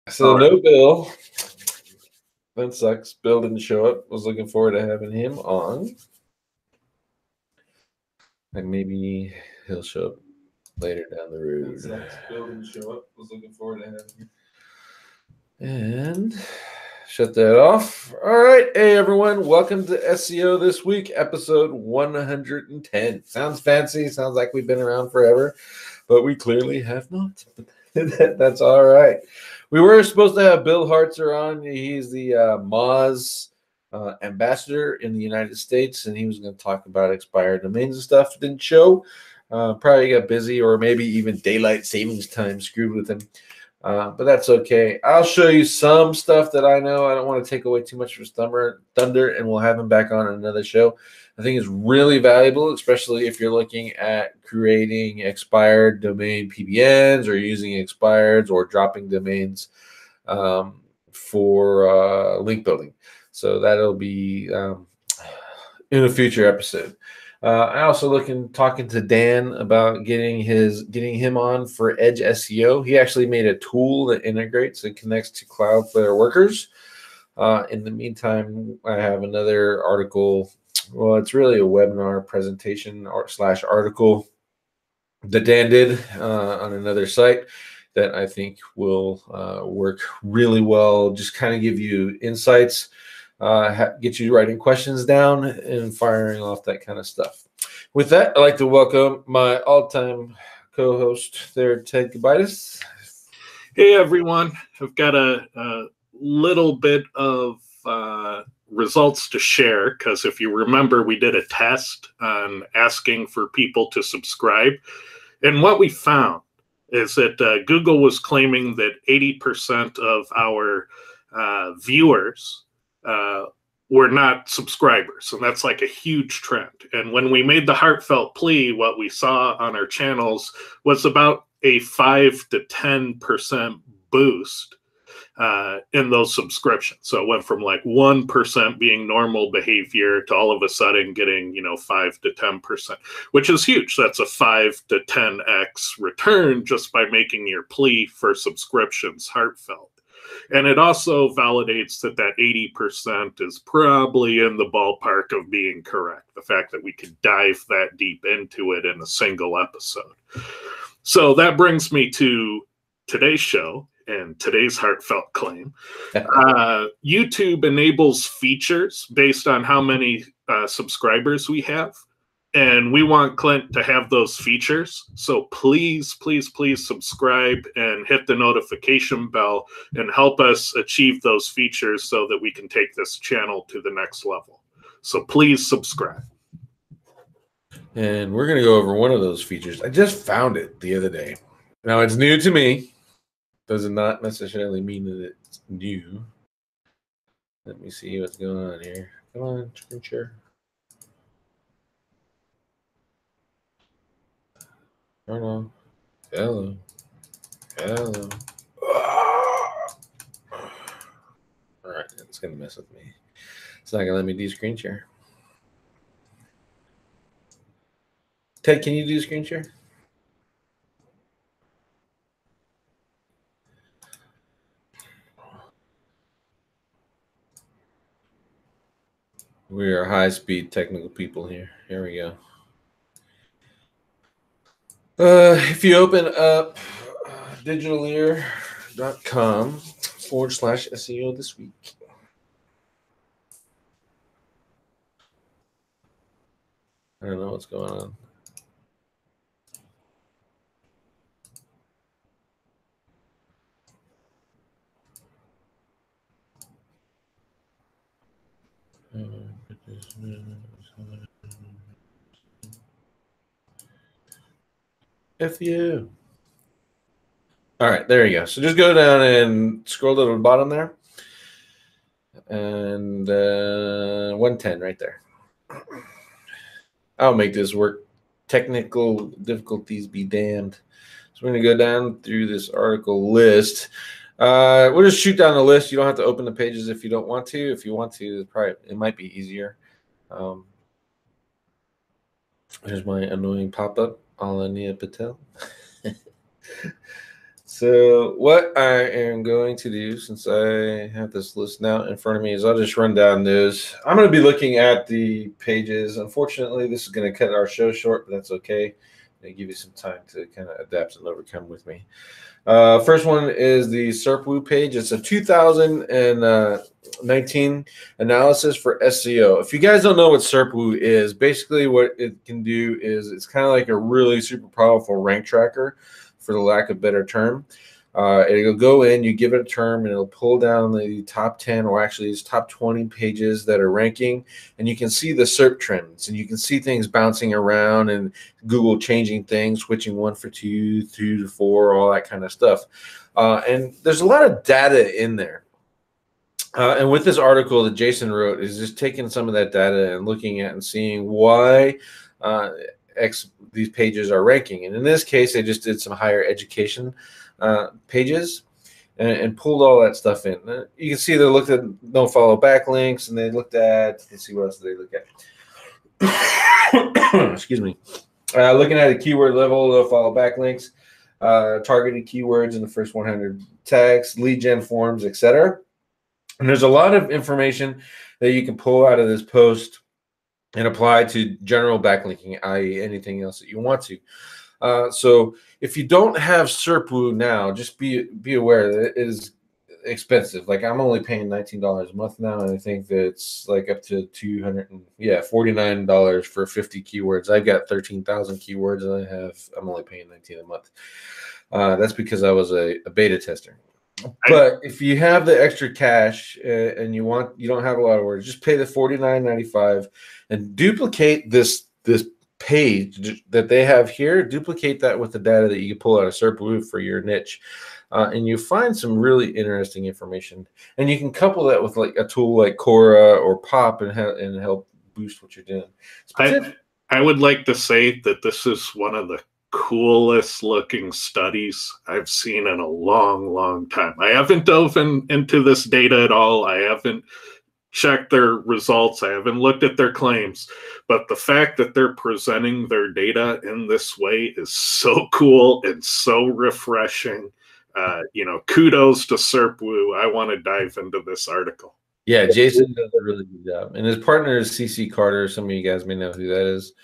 So no Bill. That sucks. Bill didn't show up. Was looking forward to having him on. And maybe he'll show up later down the road. That sucks. Bill didn't show up. Was looking forward to having him. And shut that off. All right. Hey, everyone. Welcome to SEO This Week, episode 110. Sounds fancy. Sounds like we've been around forever, but we clearly have not. That's all right. We were supposed to have Bill Hartzer on. He's the Moz ambassador in the United States, and he was going to talk about expired domains and stuff. Didn't show. Probably got busy, or maybe even daylight savings time screwed with him. But that's okay. I'll show you some stuff that I know. I don't want to take away too much of his thunder, and we'll have him back on another show. I think it's really valuable, especially if you're looking at creating expired domain PBNs or using expireds or dropping domains for link building. So that'll be in a future episode. I also talking to Dan about getting him on for Edge SEO. He actually made a tool that integrates and connects to Cloudflare Workers. In the meantime, I have another article. Well, it's really a webinar presentation / article that Dan did on another site that I think will work really well. Just kind of give you insights, get you writing questions down and firing off that kind of stuff. With that, I'd like to welcome my all-time co-host there, Ted Gabaitis. Hey, everyone. I've got a little bit of results to share, because if you remember, we did a test on asking for people to subscribe. And what we found is that Google was claiming that 80% of our viewers were not subscribers. And that's like a huge trend. And when we made the heartfelt plea, what we saw on our channels was about a 5 to 10% boost in those subscriptions. So it went from like 1% being normal behavior to all of a sudden getting, 5 to 10%, which is huge. That's a 5 to 10x return just by making your plea for subscriptions heartfelt. And it also validates that 80% is probably in the ballpark of being correct. The fact that we could dive that deep into it in a single episode. So that brings me to today's show and today's heartfelt claim. YouTube enables features based on how many subscribers we have. And we want Clint to have those features. So please, please, please subscribe and hit the notification bell and help us achieve those features so that we can take this channel to the next level. So please subscribe. And we're going to go over one of those features. I just found it the other day. Now, it's new to me. Does not necessarily mean that it's new. Let me see what's going on here. Come on, screen share. Turn on. Hello. Hello. All right, it's going to mess with me. It's not going to let me do screen share. Ted, can you do screen share? We are high-speed technical people here. Here we go. If you open up digitalear.com/SEO this week. I don't know what's going on. F you. All right, there you go. So just go down and scroll to the bottom there. And 110 right there. I'll make this work. Technical difficulties be damned. So we're going to go down through this article list. We'll just shoot down the list. You don't have to open the pages if you don't want to. If you want to, it might be easier. Here's my annoying pop-up. Alania Patel. So what I am going to do, since I have this list now in front of me, is I'll just run down those. I'm going to be looking at the pages. Unfortunately, this is going to cut our show short, but that's okay. I'll give you some time to kind of adapt and overcome with me. First one is the SERPWoo page. It's a 2019 analysis for SEO. If you guys don't know what SERPWoo is, basically what it can do is it's kind of like a really super powerful rank tracker, for the lack of a better term. It'll go in, you give it a term, and it'll pull down the top 10, or actually it's top 20 pages that are ranking, and you can see the SERP trends, and you can see things bouncing around, and Google changing things, switching one for two to four, all that kind of stuff. And there's a lot of data in there. And with this article that Jason wrote is just taking some of that data and looking at and seeing why these pages are ranking. And in this case, they just did some higher education pages and pulled all that stuff in. You can see they looked at no follow backlinks, and they looked at, let's see, what else did they look at? Excuse me. Looking at a keyword level, no follow backlinks, targeted keywords in the first 100 tags, lead gen forms, etc. And there's a lot of information that you can pull out of this post and apply to general backlinking, i.e. anything else that you want to. So if you don't have SERPWoo now, just be aware that it is expensive. Like, I'm only paying $19 a month now, and I think that it's like up to $49 for 50 keywords. I've got 13,000 keywords, and I'm only paying $19 a month. That's because I was a beta tester. But if you have the extra cash and you don't have a lot of words, just pay the $49.95 and duplicate this page that they have here. Duplicate that with the data that you can pull out of SERPWoo for your niche, and you find some really interesting information. And you can couple that with like a tool like Quora or Pop and help boost what you're doing. I would like to say that this is one of the coolest looking studies I've seen in a long time. I haven't dove into this data at all. I haven't checked their results. I haven't looked at their claims, but the fact that they're presenting their data in this way is so cool and so refreshing. Kudos to SERPWoo. I want to dive into this article. Yeah, Jason does a really good job, and his partner is CC Carter. Some of you guys may know who that is.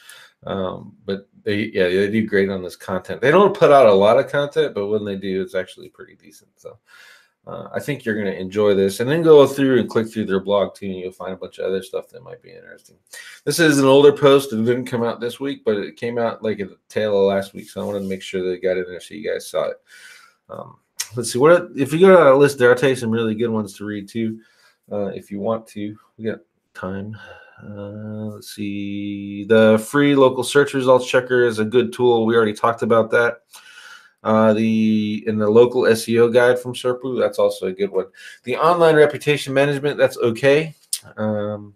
But they do great on this content. They don't put out a lot of content, but when they do, it's actually pretty decent. So I think you're going to enjoy this, and then go through and click through their blog too, and you'll find a bunch of other stuff that might be interesting. This is an older post. It didn't come out this week, but it came out like at the tail of last week. So I wanted to make sure that it got in there so you guys saw it. Let's see, if you go down a list there, I'll tell you some really good ones to read too, if you want to. We got time. Let's see. The free local search results checker is a good tool. We already talked about that. The local SEO guide from SERPWoo, that's also a good one. The online reputation management, that's okay. You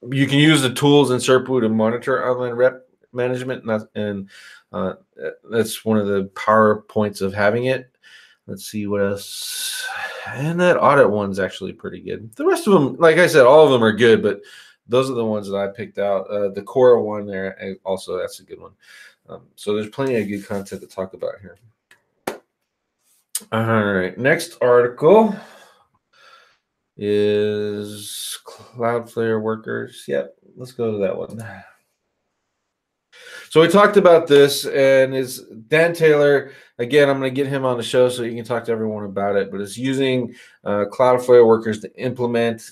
can use the tools in SERPWoo to monitor online rep management, and that's one of the power points of having it. Let's see what else. And that audit one's actually pretty good. The rest of them, like I said, all of them are good, but those are the ones that I picked out. The Quora one there, also, that's a good one. So there's plenty of good content to talk about here. All right, next article is Cloudflare Workers. Yep, let's go to that one. So we talked about this, and it's Dan Taylor. Again, I'm going to get him on the show so you can talk to everyone about it. But it's using Cloudflare Workers to implement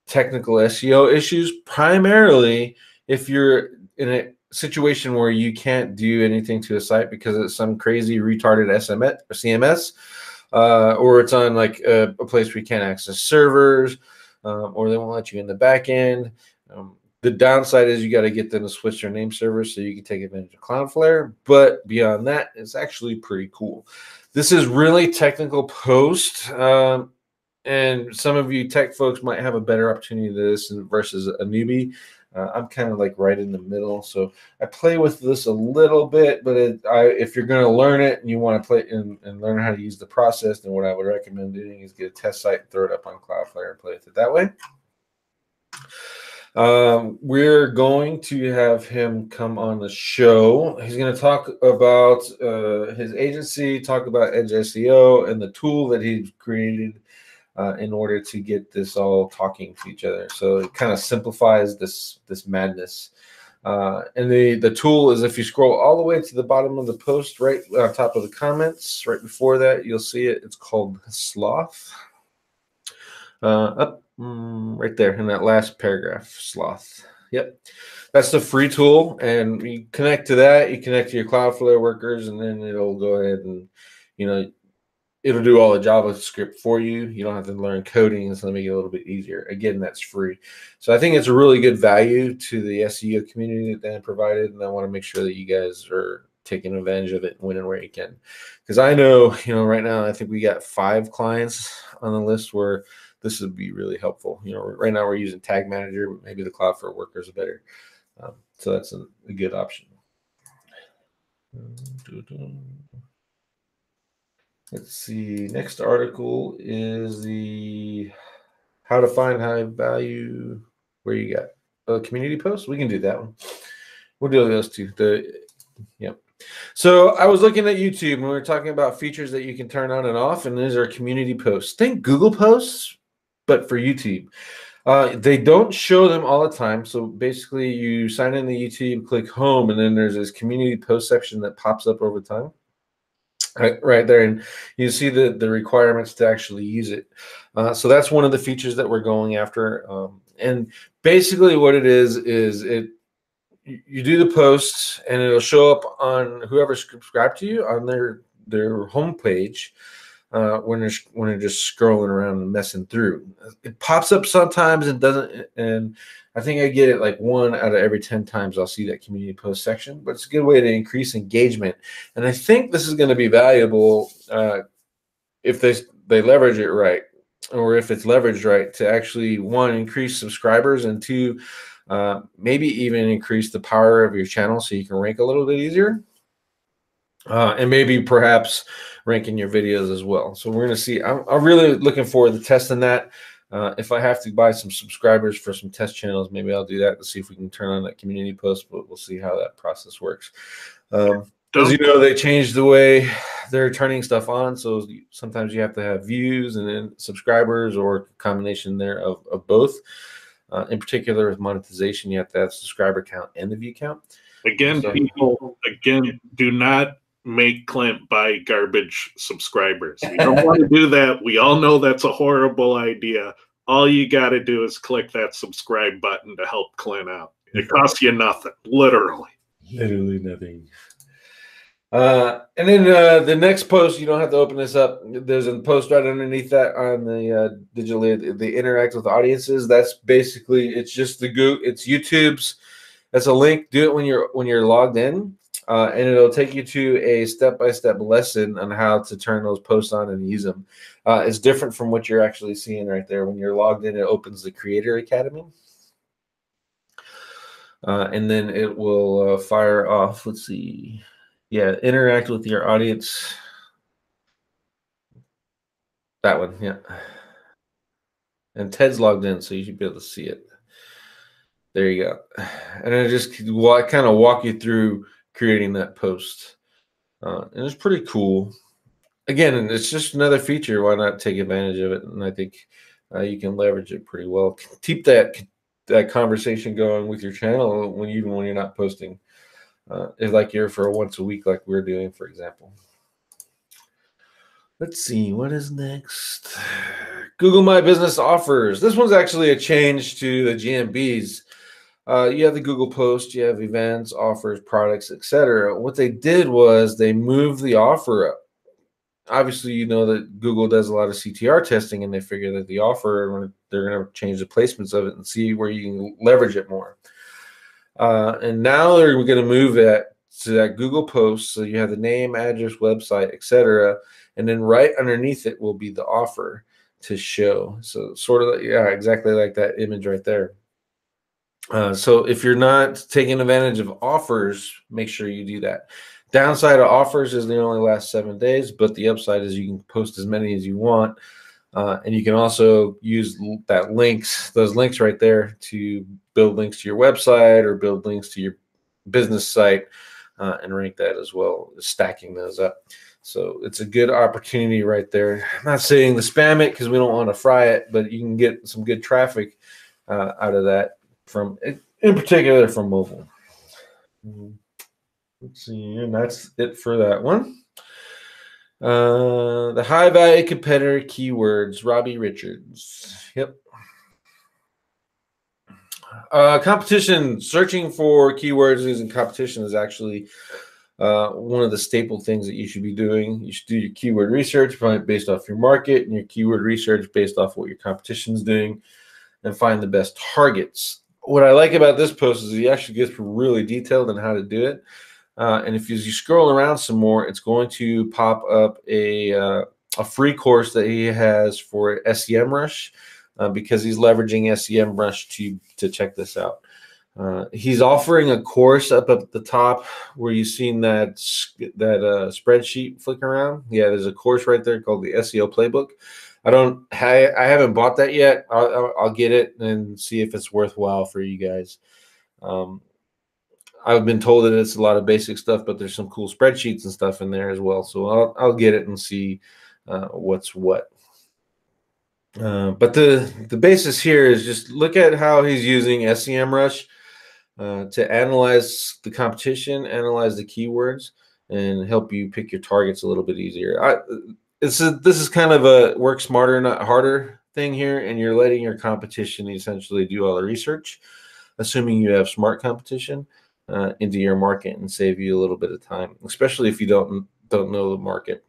technical SEO issues, primarily if you're in a situation where you can't do anything to a site because it's some crazy retarded SMS or CMS, or it's on like a place where you can't access servers, or they won't let you in the back end. The downside is you got to get them to switch their name server so you can take advantage of Cloudflare. But beyond that, it's actually pretty cool. This is really technical post, and some of you tech folks might have a better opportunity to this versus a newbie. I'm kind of like right in the middle, so I play with this a little bit. But if you're going to learn it and you want to play and learn how to use the process, then what I would recommend doing is get a test site and throw it up on Cloudflare and play with it that way. We're going to have him come on the show. He's going to talk about his agency, talk about Edge SEO and the tool that he's created in order to get this all talking to each other. So it kind of simplifies this madness. And the tool is, if you scroll all the way to the bottom of the post, right on top of the comments, right before that, you'll see it. It's called Sloth. Up right there in that last paragraph, Sloth. Yep, that's the free tool, and you connect to that. You connect to your Cloudflare workers, and then it'll go ahead and, it'll do all the JavaScript for you. You don't have to learn coding. It's going to make it a little bit easier. Again, that's free. So I think it's a really good value to the SEO community that Dan provided, and I want to make sure that you guys are taking advantage of it and winning where you can. Because I know, right now, I think we got 5 clients on the list where this would be really helpful. Right now we're using Tag Manager, but maybe the Cloudflare Workers are better. So that's a good option. Let's see. Next article is the how to find high value. Where you got a community post? We can do that one. We'll do those two. Yep. So I was looking at YouTube and we were talking about features that you can turn on and off, and these are community posts. Think Google Posts, but for YouTube. They don't show them all the time. So basically you sign into YouTube, click home, and then there's this community post section that pops up over time. Right there, and you see the requirements to actually use it. So that's one of the features that we're going after. And basically what it is you do the posts, and it'll show up on whoever subscribed to you on their homepage when they're just scrolling around and messing through. It pops up sometimes and doesn't, and I think I get it like 1 out of every 10 times I'll see that community post section, but it's a good way to increase engagement. And I think this is going to be valuable if they leverage it right, or if it's leveraged right, to actually, 1, increase subscribers, and 2, maybe even increase the power of your channel so you can rank a little bit easier. And maybe perhaps ranking your videos as well. So we're going to see. I'm really looking forward to testing that. If I have to buy some subscribers for some test channels, maybe I'll do that to see if we can turn on that community post, but we'll see how that process works. As you know, they changed the way they're turning stuff on. So sometimes you have to have views and then subscribers, or a combination there of both. In particular, with monetization, you have to have subscriber count and the view count. Again, people, do not make Clint buy garbage subscribers. You don't want to do that. We all know that's a horrible idea. All you got to do is click that subscribe button to help Clint out. It costs you nothing, literally. Literally nothing. And then the next post, you don't have to open this up. There's a post right underneath that on the digitally, the interact with audiences. That's basically, it's just it's YouTube's. That's a link. Do it when you're logged in, and it'll take you to a step-by-step lesson on how to turn those posts on and use them. It's different from what you're actually seeing right there. When you're logged in, it opens the Creator Academy, and then it will fire off. Let's see. Yeah, interact with your audience. That one, yeah. And Ted's logged in, so you should be able to see it. There you go. And I just kind of walk you through creating that post. And it's pretty cool. Again, it's just another feature. Why not take advantage of it? And I think you can leverage it pretty well. Keep that conversation going with your channel even when you're not posting. If like you're for once a week, like we're doing, for example. Let's see, what is next? Google My Business offers. This one's actually a change to the GMBs. You have the Google Post, you have events, offers, products, etc. What they did was they moved the offer up. Obviously, you know that Google does a lot of CTR testing, and they figure that the offer, they're going to change the placements of it and see where you can leverage it more. And now they're going to move that to that Google Post. So you have the name, address, website, etc. And then right underneath it will be the offer to show. So sort of, yeah, exactly like that image right there. So if you're not taking advantage of offers, make sure you do that. Downside of offers is they only last 7 days, but the upside is you can post as many as you want And you can also use those links right there to build links to your website or build links to your business site and rank that as well, stacking those up. So it's a good opportunity right there. I'm not saying to spam it because we don't want to fry it, but you can get some good traffic out of that in particular from mobile. Let's see, and that's it for that one. The high value competitor keywords, Robbie Richards. Yep. Competition, searching for keywords using competition is actually one of the staple things that you should be doing. You should do your keyword research based off your market and your keyword research based off what your competition is doing and find the best targets. What I like about this post is he actually gets really detailed on how to do it. And if you scroll around some more, it's going to pop up a free course that he has for SEMrush because he's leveraging SEMrush to check this out. He's offering a course up at the top where you've seen that spreadsheet flick around. Yeah, there's a course right there called the SEO Playbook. I haven't bought that yet. I'll get it and see if it's worthwhile for you guys. I've been told that it's a lot of basic stuff, but there's some cool spreadsheets and stuff in there as well. So I'll get it and see what's what. But the basis here is just look at how he's using SEMrush to analyze the competition, analyze the keywords, and help you pick your targets a little bit easier. This is kind of a work smarter, not harder thing here, and you're letting your competition essentially do all the research, assuming you have smart competition into your market and save you a little bit of time, especially if you don't know the market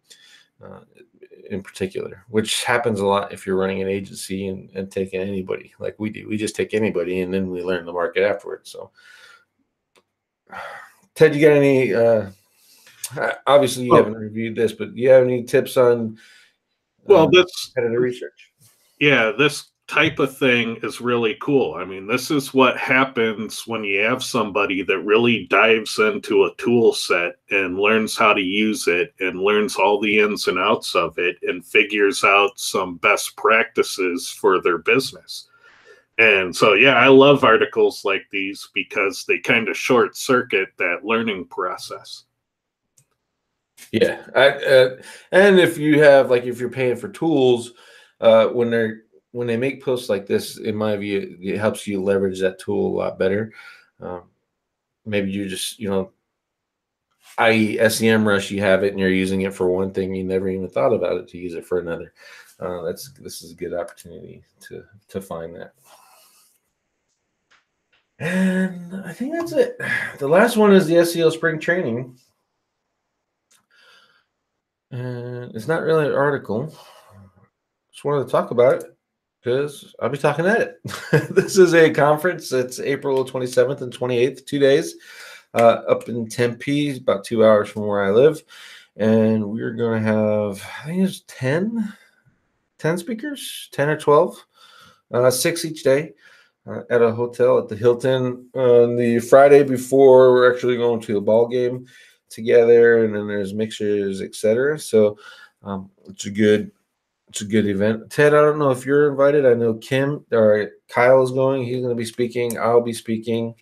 in particular, which happens a lot if you're running an agency and taking anybody like we do. We just take anybody and then we learn the market afterwards. So, Ted, you got any? Obviously, you haven't reviewed this, but do you have any tips on competitor research? Yeah, this type of thing is really cool. I mean, this is what happens when you have somebody that really dives into a tool set and learns how to use it and learns all the ins and outs of it and figures out some best practices for their business. And so, yeah, I love articles like these because they kind of short circuit that learning process. Yeah. And if you have, if you're paying for tools, when they make posts like this, in my view, it helps you leverage that tool a lot better. Maybe you just, i.e. SEMrush, you have it and you're using it for one thing. You never even thought about it to use it for another. This is a good opportunity to find that. And I think that's it. The last one is the SEO Spring Training. And it's not really an article. Just wanted to talk about it because I'll be talking at it. This is a conference. It's April 27th and 28th, 2 days, up in Tempe, about 2 hours from where I live. And we're going to have, I think it's 10 speakers, 10 or 12, 6 each day at a hotel at the Hilton. On the Friday before, we're actually going to a ball game together, and then there's mixers, etc. So it's a good event. Ted, I don't know if you're invited. I know Kyle is going. He's going to be speaking. I'll be speaking.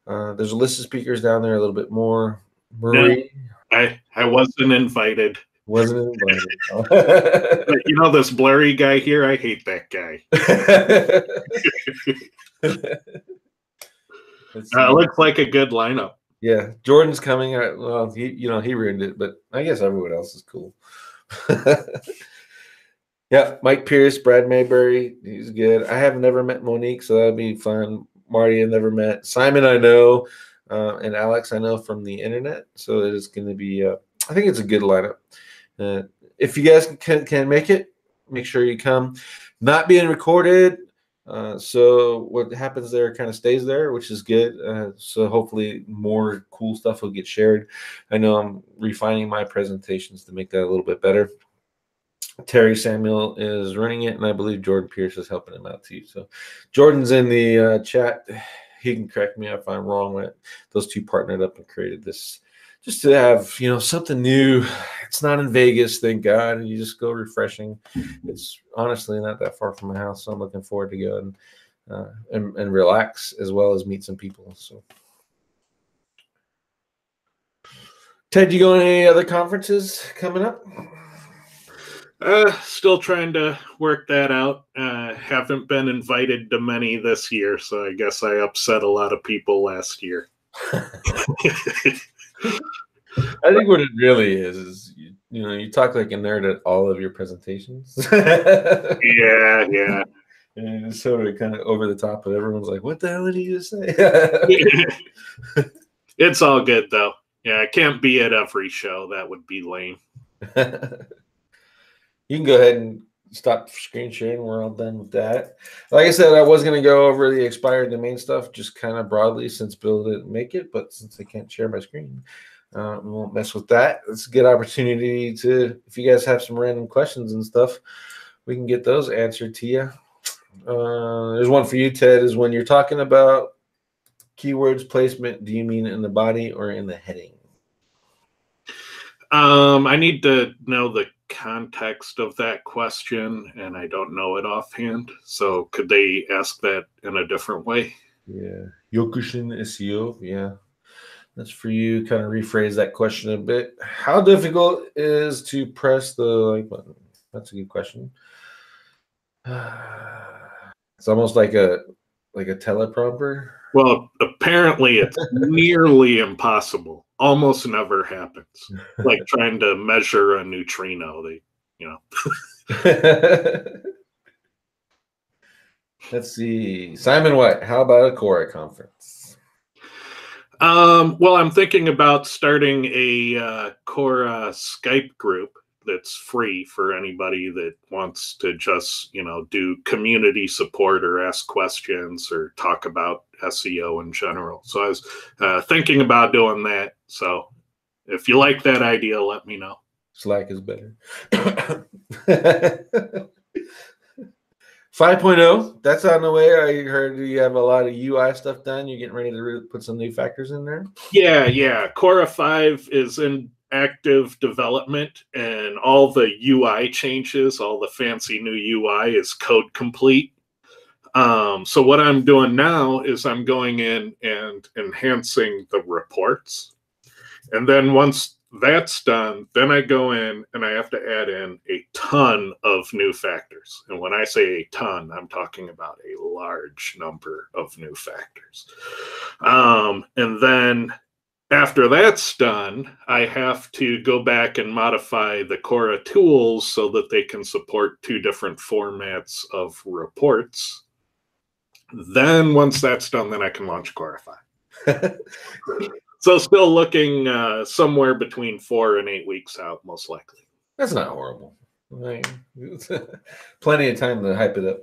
There's a list of speakers down there, a little bit more. Marie, no, I wasn't invited. Wasn't invited. But this blurry guy here, I hate that guy. Looks like a good lineup. Yeah, Jordan's coming. Well, he ruined it, but I guess everyone else is cool. Yeah, Mike Pierce, Brad Mayberry, he's good. I have never met Monique, so that'll be fun. Marty, I never met. Simon, I know, and Alex, I know from the internet. So it is going to be. I think it's a good lineup. If you guys can make it, make sure you come. Not being recorded. So what happens there kind of stays there, which is good. So hopefully more cool stuff will get shared. I know I'm refining my presentations to make that a little bit better. Terry Samuel is running it, and I believe Jordan Pierce is helping him out too. So Jordan's in the chat. He can correct me if I'm wrong. Those two partnered up and created this just to have, something new. It's not in Vegas, thank God. And you just go refreshing. It's honestly not that far from my house, so I'm looking forward to go and relax as well as meet some people. So, Ted, you going to any other conferences coming up? Still trying to work that out. Haven't been invited to many this year, so I guess I upset a lot of people last year. I think what it really is you talk like a nerd at all of your presentations. Yeah. And it's sort of kind of over the top, but everyone's like, what the hell did you just say? It's all good, though. Yeah, I can't be at every show. That would be lame. You can go ahead and stop screen sharing. We're all done with that. Like I said, I was going to go over the expired domain stuff just kind of broadly since Bill didn't make it, but since I can't share my screen, we won't mess with that. It's a good opportunity to, if you guys have some random questions and stuff, we can get those answered to you. There's one for you, Ted, is when you're talking about keywords placement, do you mean in the body or in the heading? I need to know the context of that question, and I don't know it offhand. So could they ask that in a different way? Yeah. Yokushin SEO. Yeah. That's for you. Kind of rephrase that question a bit. How difficult is to press the like button? That's a good question. It's almost like a teleprompter. Well, apparently it's nearly impossible. Almost never happens. Like trying to measure a neutrino. Let's see. Simon White, how about a Quora conference? Well, I'm thinking about starting a Quora Skype group that's free for anybody that wants to just, do community support or ask questions or talk about SEO in general. So I was thinking about doing that. So if you like that idea, let me know. Slack is better. 5.0, that's on the way. I heard you have a lot of UI stuff done. You're getting ready to put some new factors in there? Yeah. Quora 5 is in active development, and all the UI changes, all the fancy new UI is code complete. So what I'm doing now is I'm going in and enhancing the reports. And then once that's done, then I go in and I have to add in a ton of new factors. And when I say a ton, I'm talking about a large number of new factors. And then after that's done, I have to go back and modify the Quora tools so that they can support 2 different formats of reports. Then once that's done, then I can launch Quora 5. So still looking somewhere between 4 and 8 weeks out, most likely. That's not horrible. Plenty of time to hype it up.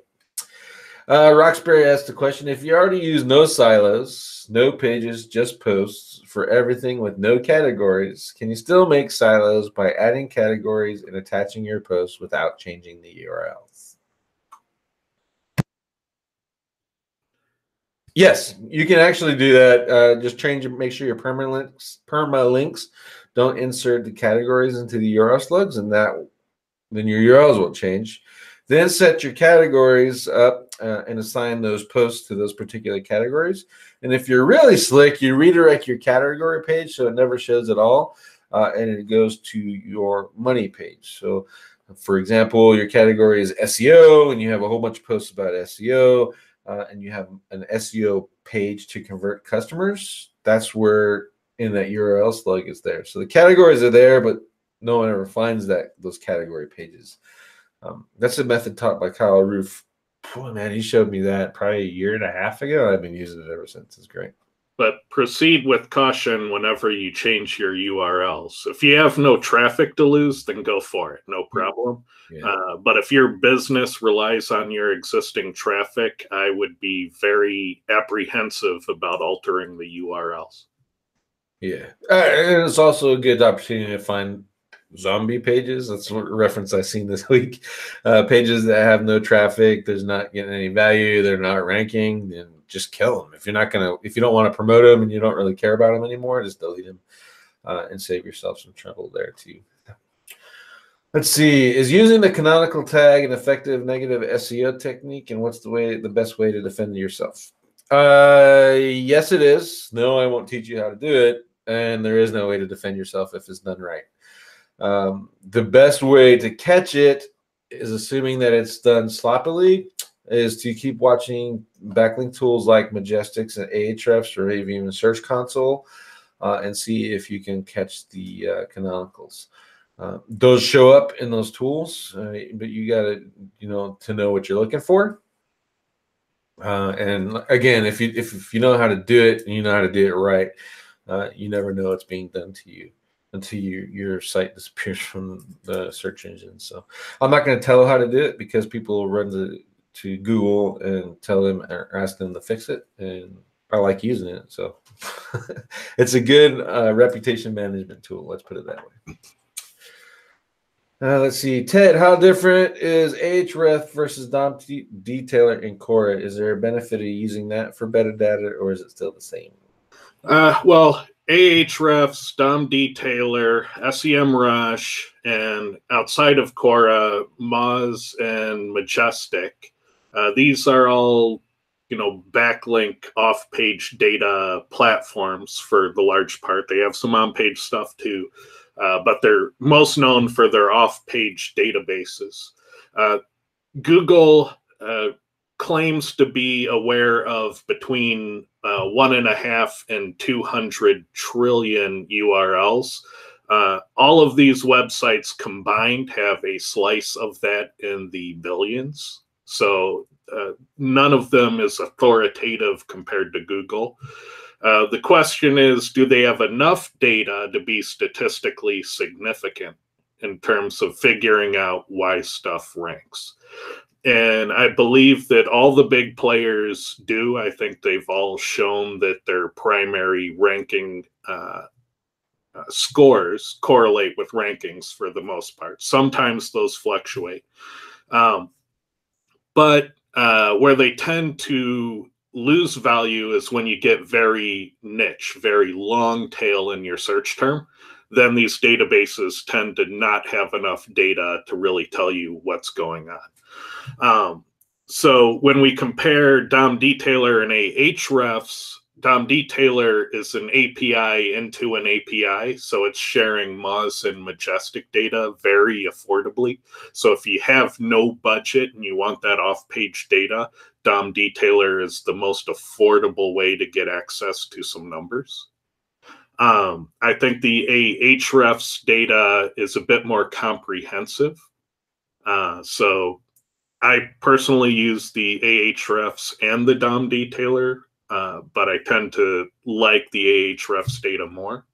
Roxbury asked the question, if you already use no silos, no pages, just posts for everything with no categories, can you still make silos by adding categories and attaching your posts without changing the URLs? Yes, you can actually do that. Just make sure your permalinks don't insert the categories into the URL slugs, and then your URLs won't change. Then set your categories up and assign those posts to those particular categories. And if you're really slick, you redirect your category page so it never shows at all, and it goes to your money page. So, for example, your category is SEO, and you have a whole bunch of posts about SEO. And you have an SEO page to convert customers, that's where in that URL slug is there. So the categories are there, but no one ever finds those category pages. That's a method taught by Kyle Roof. Boy, man, he showed me that probably a year and a half ago. I've been using it ever since. It's great. But proceed with caution whenever you change your URLs. If you have no traffic to lose, then go for it. No problem. Yeah. But if your business relies on your existing traffic, I would be very apprehensive about altering the URLs. Yeah. And it's also a good opportunity to find zombie pages. That's a reference I've seen this week. Pages that have no traffic, there's not getting any value, they're not ranking, then just kill them. If you don't want to promote them and you don't really care about them anymore, just delete them. and save yourself some trouble there too. Let's see. Is using the canonical tag an effective negative SEO technique, and what's the best way to defend yourself? Yes, it is. No, I won't teach you how to do it, and there is no way to defend yourself if it's done right. The best way to catch it is, assuming that it's done sloppily, is to keep watching backlink tools like Majestics and Ahrefs or even Search Console, and see if you can catch the canonicals. Those show up in those tools, but you got to, to know what you're looking for. And again, if you know how to do it and you know how to do it right, you never know it's being done to you until your site disappears from the search engine. So I'm not going to tell how to do it, because people will run to Google and tell them or ask them to fix it, and I like using it. So it's a good reputation management tool. Let's put it that way. Let's see, Ted, how different is Ahref versus DOM Detailer in Cora? Is there a benefit of using that for better data, or is it still the same? Well, Ahrefs, DOM Detailer, SEMrush, and outside of Cora, Moz and Majestic. These are all, backlink off-page data platforms for the large part. They have some on-page stuff too. But they're most known for their off-page databases. Google claims to be aware of between 1.5 and 200 trillion URLs. All of these websites combined have a slice of that in the billions. So none of them is authoritative compared to Google. The question is, do they have enough data to be statistically significant in terms of figuring out why stuff ranks? And I believe that all the big players do. I think they've all shown that their primary ranking scores correlate with rankings for the most part. Sometimes those fluctuate. But where they tend to lose value is when you get very niche, very long tail in your search term. Then these databases tend to not have enough data to really tell you what's going on. So when we compare DOM Detailer and Ahrefs, DOM Detailer is an API into an API, so it's sharing Moz and Majestic data very affordably. So if you have no budget and you want that off-page data, DOM Detailer is the most affordable way to get access to some numbers. I think the Ahrefs data is a bit more comprehensive. So I personally use the Ahrefs and the DOM Detailer, but I tend to like the Ahrefs data more.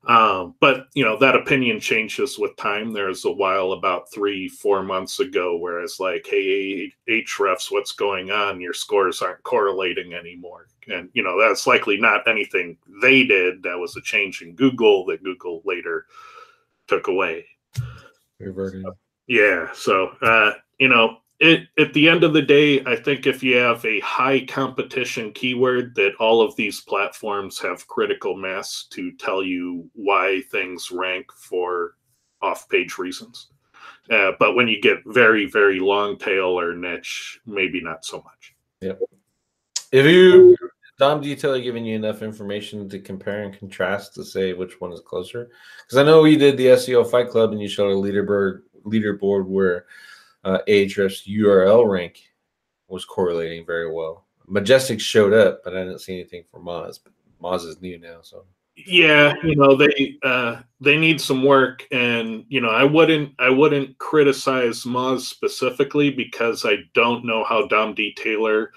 But that opinion changes with time. There was a while about 3-4 months ago where it's like, hey, Ahrefs, what's going on? Your scores aren't correlating anymore. And that's likely not anything they did. That was a change in Google that Google later took away. Reverting. Yeah. So at the end of the day, I think if you have a high competition keyword, that all of these platforms have critical mass to tell you why things rank for off-page reasons. But when you get very, very long tail or niche, maybe not so much. Yep. If DOM Detailer giving you enough information to compare and contrast to say which one is closer? Because I know we did the SEO Fight Club and you showed a leaderboard where Ahrefs URL rank was correlating very well. Majestic showed up, but I didn't see anything for Moz. But Moz is new now, so yeah, they need some work, and I wouldn't criticize Moz specifically because I don't know how DOM Detailer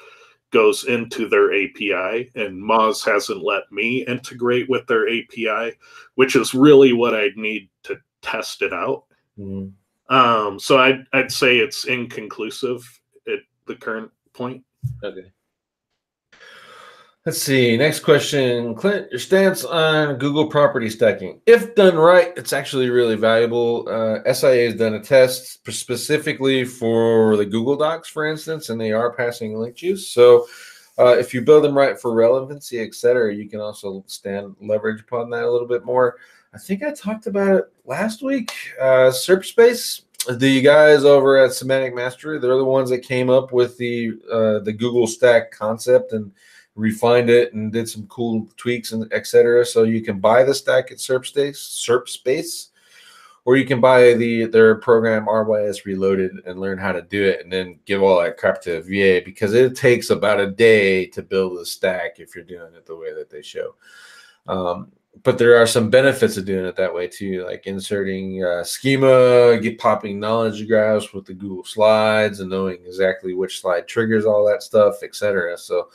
goes into their API, and Moz hasn't let me integrate with their API, which is really what I'd need to test it out. Mm-hmm. So I'd say it's inconclusive at the current point. Okay. Let's see. Next question. Clint, your stance on Google property stacking. If done right, it's actually really valuable. SIA has done a test specifically for the Google Docs, for instance, and they are passing link juice. So If you build them right for relevancy, etc., you can also leverage upon that a little bit more. I think I talked about it last week. SERP Space, the guys over at Semantic Mastery, they're the ones that came up with the Google Stack concept and refined it and did some cool tweaks and etc. So you can buy the stack at SERP Space, or you can buy their program RYS Reloaded and learn how to do it, and then give all that crap to a VA, because it takes about a day to build a stack if you're doing it the way that they show. But there are some benefits of doing it that way too, like inserting schema, popping knowledge graphs with the Google Slides, and knowing exactly which slide triggers all that stuff, etc. So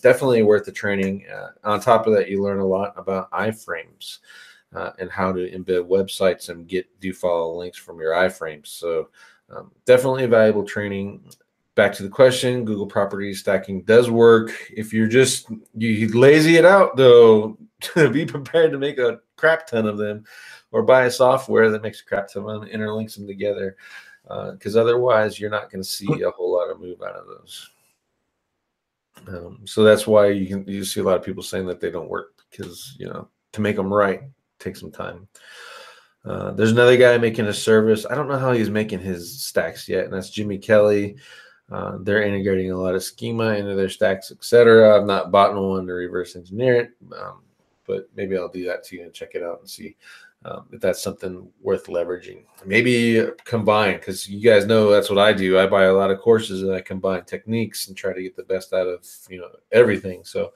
definitely worth the training. On top of that, you learn a lot about iframes and how to embed websites and do follow links from your iframes. So definitely valuable training. Back to the question, Google property stacking does work. If you're you lazy it out, though, be prepared to make a crap ton of them, or buy a software that makes a crap ton of them, interlinks them together, because otherwise you're not going to see a whole lot of move out of those. So that's why you see a lot of people saying that they don't work, because to make them right takes some time. There's another guy making a service. I don't know how he's making his stacks yet, and that's Jimmy Kelly. They're integrating a lot of schema into their stacks, etc. I've not bought one to reverse engineer it, but maybe I'll do that too and check it out and see if that's something worth leveraging. Maybe combine, because you guys know that's what I do. I buy a lot of courses and I combine techniques and try to get the best out of everything. So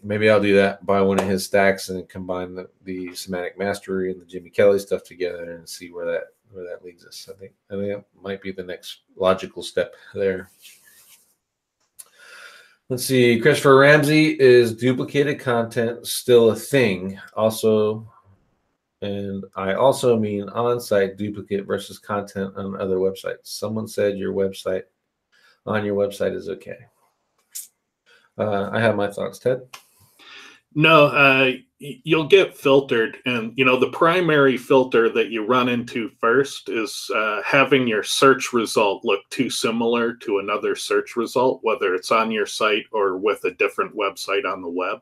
maybe I'll do that, buy one of his stacks and combine the Semantic Mastery and the Jimmy Kelly stuff together and see where that leads us. I think that might be the next logical step there. Let's see. Christopher Ramsey, is duplicated content still a thing? Also, and I also mean on-site duplicate versus content on other websites. Someone said your website is okay. I have my thoughts, Ted. No, you'll get filtered, and the primary filter that you run into first is having your search result look too similar to another search result, whether it's on your site or with a different website on the web.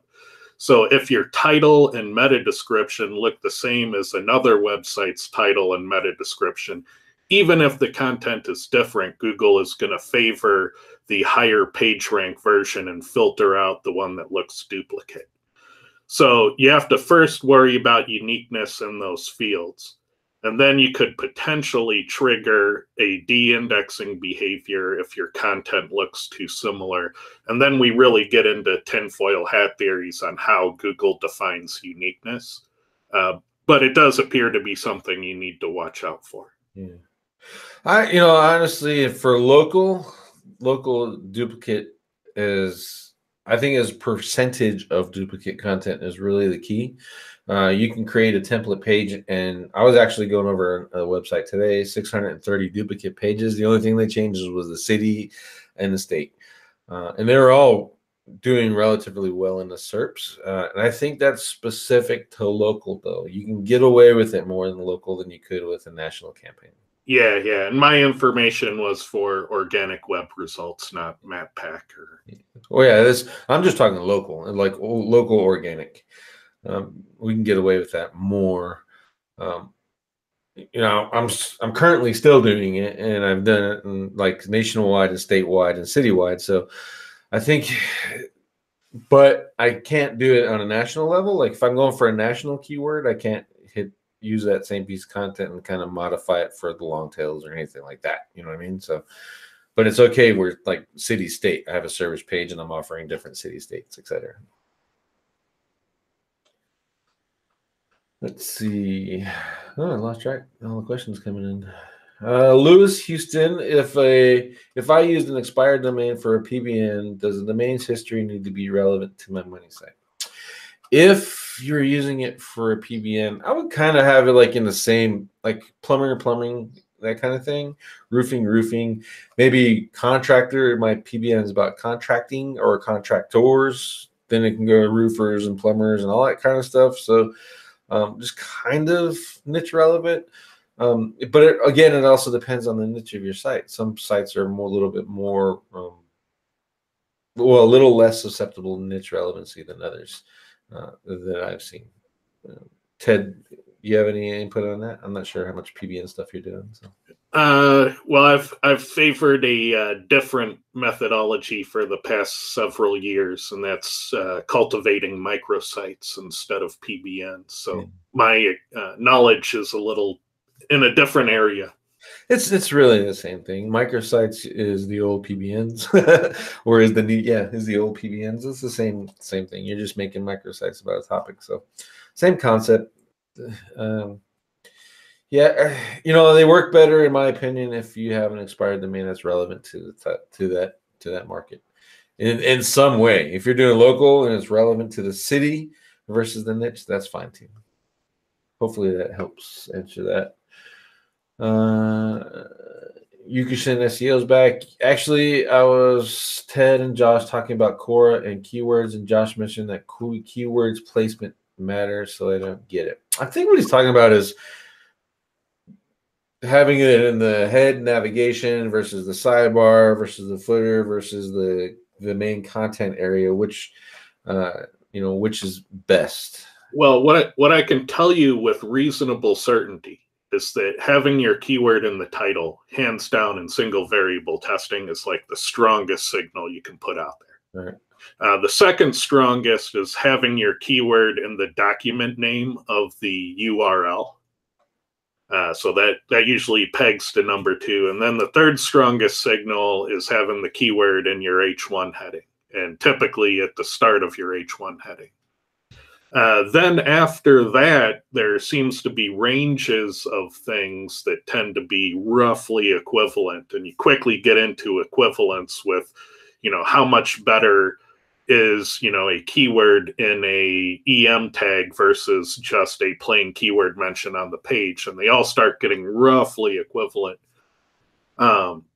So if your title and meta description look the same as another website's title and meta description, even if the content is different, Google is going to favor the higher page rank version and filter out the one that looks duplicate. So you have to first worry about uniqueness in those fields. And then you could potentially trigger a de-indexing behavior if your content looks too similar. And then we really get into tinfoil hat theories on how Google defines uniqueness. But it does appear to be something you need to watch out for. Yeah. Honestly, for local duplicate I think is percentage of duplicate content is really the key. You can create a template page, and I was actually going over a website today, 630 duplicate pages. The only thing they changed was the city and the state. And they were all doing relatively well in the SERPs. And I think that's specific to local, though. You can get away with it more in local than you could with a national campaign. Yeah. And my information was for organic web results, not map pack. Oh yeah, I'm just talking local, like local organic. We can get away with that more. I'm currently still doing it, and I've done it in like nationwide and statewide and citywide. So I think, but I can't do it on a national level. Like if I'm going for a national keyword, I can't use that same piece of content and kind of modify it for the long tails or anything like that. You know what I mean? So, but it's okay. We're like city, state. I have a service page and I'm offering different city, states, etc. Let's see. Oh, I lost track. All the questions coming in. Lewis Houston, if I used an expired domain for a PBN, does the domain's history need to be relevant to my money site? If you're using it for a PBN, I would kind of have it like in the same, like plumbing, that kind of thing. Roofing. Maybe contractor. My PBN is about contracting or contractors. Then it can go to roofers and plumbers and all that kind of stuff. So just kind of niche relevant. But it also depends on the niche of your site. Some sites are a little bit more well, a little less susceptible to niche relevancy than others that I've seen. Ted, do you have any input on that? I'm not sure how much PBN stuff you're doing. So. Well, I've favored a different methodology for the past several years, and that's cultivating microsites instead of PBN. So my knowledge is a little in a different area. It's really the same thing. Microsites is the old PBNs, or is the old PBNs. It's the same thing. You're just making microsites about a topic. So, same concept. Yeah, they work better in my opinion if you have an expired domain that's relevant to that market in some way. If you're doing local and it's relevant to the city versus the niche, that's fine too. Hopefully that helps answer that. You can send SEOs back. Actually, I was Ted and Josh talking about Quora and keywords, and Josh mentioned that keywords placement matters, so I don't get it. I think what he's talking about is having it in the head navigation versus the sidebar versus the footer versus the main content area, which is best. Well, what I can tell you with reasonable certainty is that having your keyword in the title, hands down in single variable testing, is like the strongest signal you can put out there. Right. The second strongest is having your keyword in the document name of the URL. So that usually pegs to number 2. And then the third strongest signal is having the keyword in your H1 heading, and typically at the start of your H1 heading. Then after that, there seems to be ranges of things that tend to be roughly equivalent, and you quickly get into equivalence with, how much better is, a keyword in a EM tag versus just a plain keyword mention on the page, and they all start getting roughly equivalent.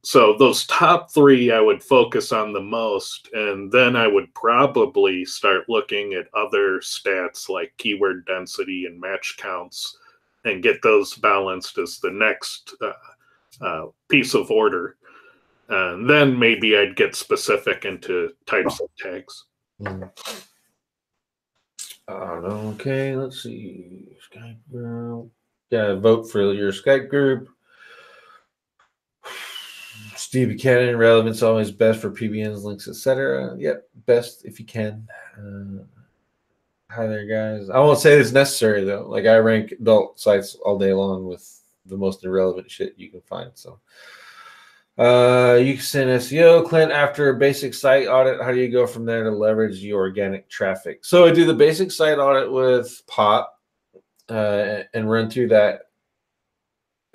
So those top 3 I would focus on the most, and then I would probably start looking at other stats like keyword density and match counts and get those balanced as the next piece of order. And then maybe I'd get specific into types of tags. Okay, let's see. Skype group. Yeah, vote for your Skype group. Steve Buchanan, relevance always best for PBNs, links, etc. Yep, best if you can. Hi there, guys. I won't say it's necessary though. Like I rank adult sites all day long with the most irrelevant shit you can find. So you can send SEO, Clint, after a basic site audit. How do you go from there to leverage your organic traffic? So I do the basic site audit with Pop and run through that.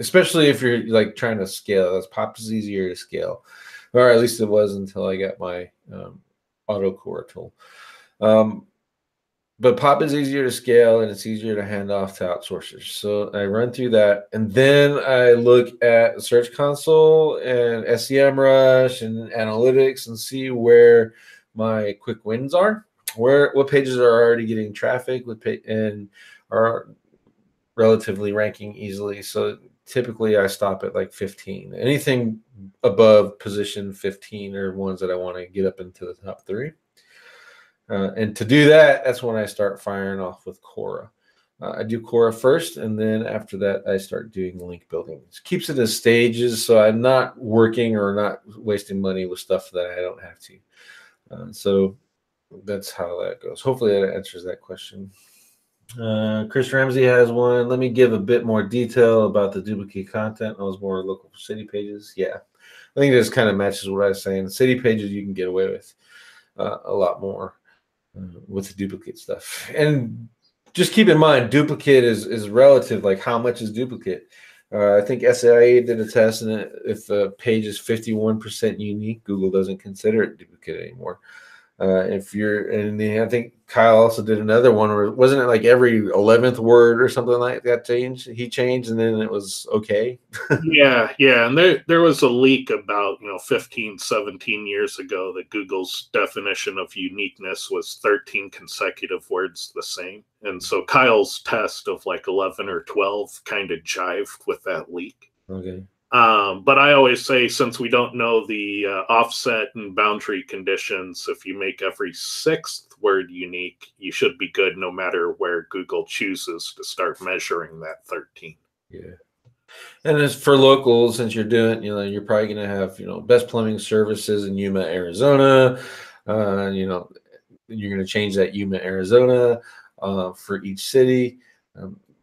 Especially if you're like trying to scale, that's Pop is easier to scale, or at least it was until I got my auto core tool. But Pop is easier to scale and it's easier to hand off to outsourcers. So I run through that, and then I look at Search Console and SEMrush and analytics and see where my quick wins are, what pages are already getting traffic, and are relatively ranking easily. So typically I stop at like 15. Anything above position 15 are ones that I want to get up into the top 3. And to do that, that's when I start firing off with Quora. I do Quora first, and then after that, I start doing link building. It keeps it in stages, so I'm not working or not wasting money with stuff that I don't have to. So that's how that goes. Hopefully that answers that question. Chris Ramsey has one. Let me give a bit more detail about the duplicate content. I was more local for city pages. Yeah, I think this kind of matches what I was saying. City pages you can get away with a lot more with the duplicate stuff. And just keep in mind, duplicate is relative. Like how much is duplicate? I think SIA did a test, and if a page is 51% unique, Google doesn't consider it duplicate anymore. I think Kyle also did another one where wasn't it like every 11th word or something like that he changed, and then it was okay. yeah. And there was a leak about 15, 17 years ago that Google's definition of uniqueness was 13 consecutive words the same. And so Kyle's test of like 11 or 12 kind of jived with that leak. Okay. But I always say, since we don't know the offset and boundary conditions, if you make every 6th word unique, you should be good no matter where Google chooses to start measuring that 13. Yeah. And as for local, since you're doing, you're probably going to have, best plumbing services in Yuma, Arizona. You're going to change that Yuma, Arizona for each city.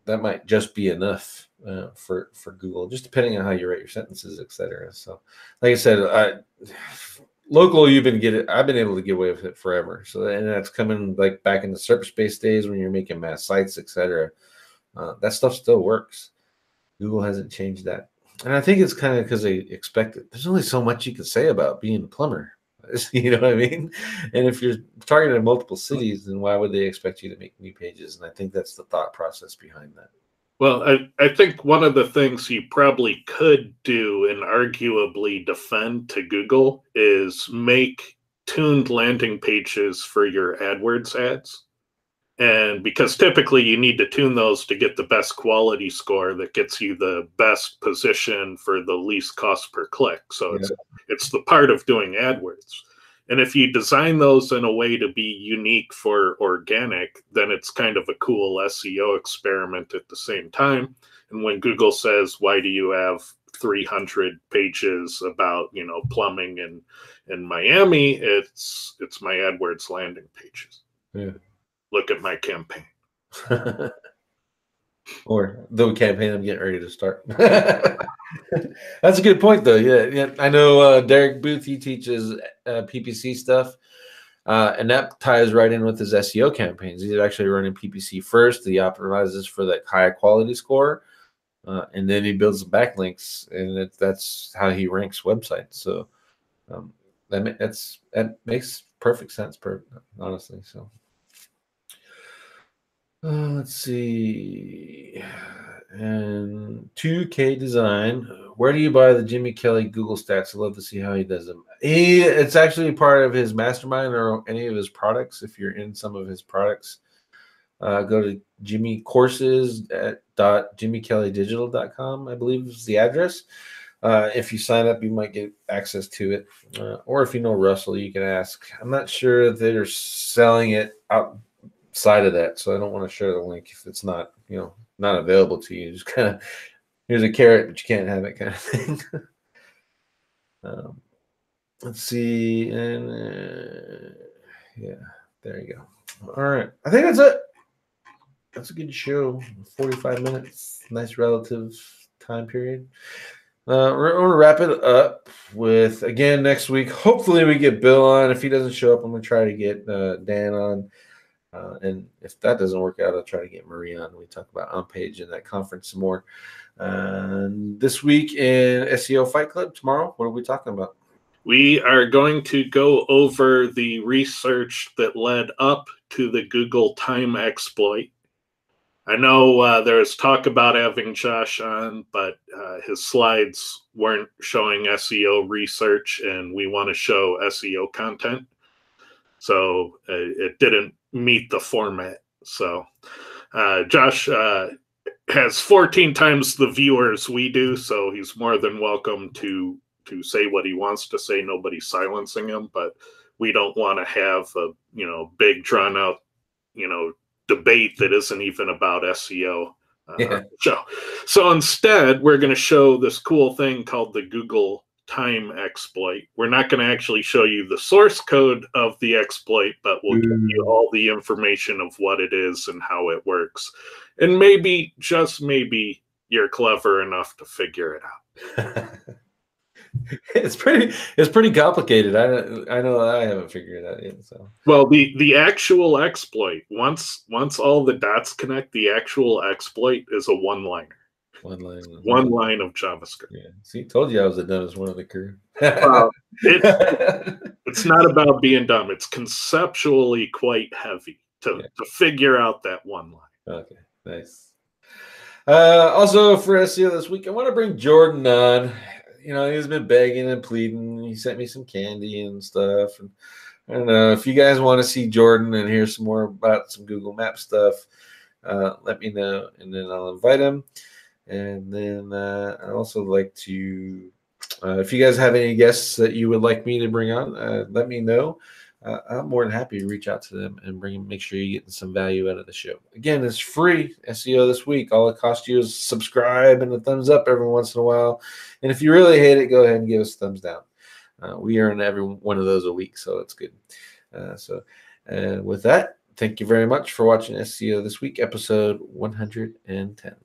That might just be enough for Google, just depending on how you write your sentences, etc. So, like I said, local, I've been able to get away with it forever. So, and that's coming like back in the SERP-based days when you're making mass sites, etc. That stuff still works. Google hasn't changed that. And I think it's kind of because they expect it. There's only so much you can say about being a plumber. You know what I mean? And if you're targeting multiple cities, then why would they expect you to make new pages? And I think that's the thought process behind that. Well, I think one of the things you probably could do and arguably defend to Google is make tuned landing pages for your AdWords ads. And because typically you need to tune those to get the best quality score that gets you the best position for the least cost per click. So it's the part of doing AdWords. And if you design those in a way to be unique for organic, then it's kind of a cool SEO experiment at the same time. And when Google says, why do you have 300 pages about, plumbing in Miami, it's my AdWords landing pages. Yeah. Look at my campaign. Or the campaign I'm getting ready to start. That's a good point, though. Yeah. I know Derek Booth, he teaches PPC stuff, and that ties right in with his SEO campaigns. He's actually running PPC first. He optimizes for that high quality score, and then he builds the backlinks, and that's how he ranks websites. So that makes perfect sense, honestly. So. Let's see. And 2K Design. Where do you buy the Jimmy Kelly Google stats? I'd love to see how he does them. It's actually part of his mastermind or any of his products. If you're in some of his products, go to Jimmy Courses at .jimmykellydigital.com, I believe is the address. If you sign up, you might get access to it. Or if you know Russell, you can ask. I'm not sure if they're selling it outside of that, so I don't want to share the link if it's not not available to you. Just kind of, here's a carrot but you can't have it kind of thing. Let's see, and yeah, there you go. All right, I think that's it. That's a good show. 45 minutes, nice relative time period. We're going to wrap it up with, again, next week. Hopefully we get Bill on. If he doesn't show up, I'm going to try to get Dan on. And if that doesn't work out, I'll try to get Marie on. We talk about on-page and that conference some more. This week in SEO Fight Club, tomorrow, what are we talking about? We are going to go over the research that led up to the Google time exploit. I know there's talk about having Josh on, but his slides weren't showing SEO research, and we want to show SEO content. So it didn't meet the format. So Josh has 14 times the viewers we do, so he's more than welcome to say what he wants to say. Nobody's silencing him, but we don't want to have a big drawn out debate that isn't even about SEO show. So instead, we're going to show this cool thing called the Google time exploit. We're not going to actually show you the source code of the exploit, but we'll give you all the information of what it is and how it works. And maybe, just maybe, you're clever enough to figure it out. It's pretty complicated. I know I haven't figured it out yet. So, well, the actual exploit, once all the dots connect, the actual exploit is a one-liner. One line of JavaScript. Yeah. See, told you I was the dumbest one of the crew. Well, it's not about being dumb. It's conceptually quite heavy to figure out that one line. Okay, nice. Also for SEO this week, I want to bring Jordan on. He's been begging and pleading. He sent me some candy and stuff. And I don't know if you guys want to see Jordan and hear some more about some Google Maps stuff. Let me know, and then I'll invite him. And then I'd also like to, if you guys have any guests that you would like me to bring on, let me know. I'm more than happy to reach out to them and make sure you're getting some value out of the show. Again, it's free, SEO This Week. All it costs you is subscribe and a thumbs up every once in a while. And if you really hate it, go ahead and give us a thumbs down. We earn every one of those a week, so it's good. With that, thank you very much for watching SEO This Week, episode 110.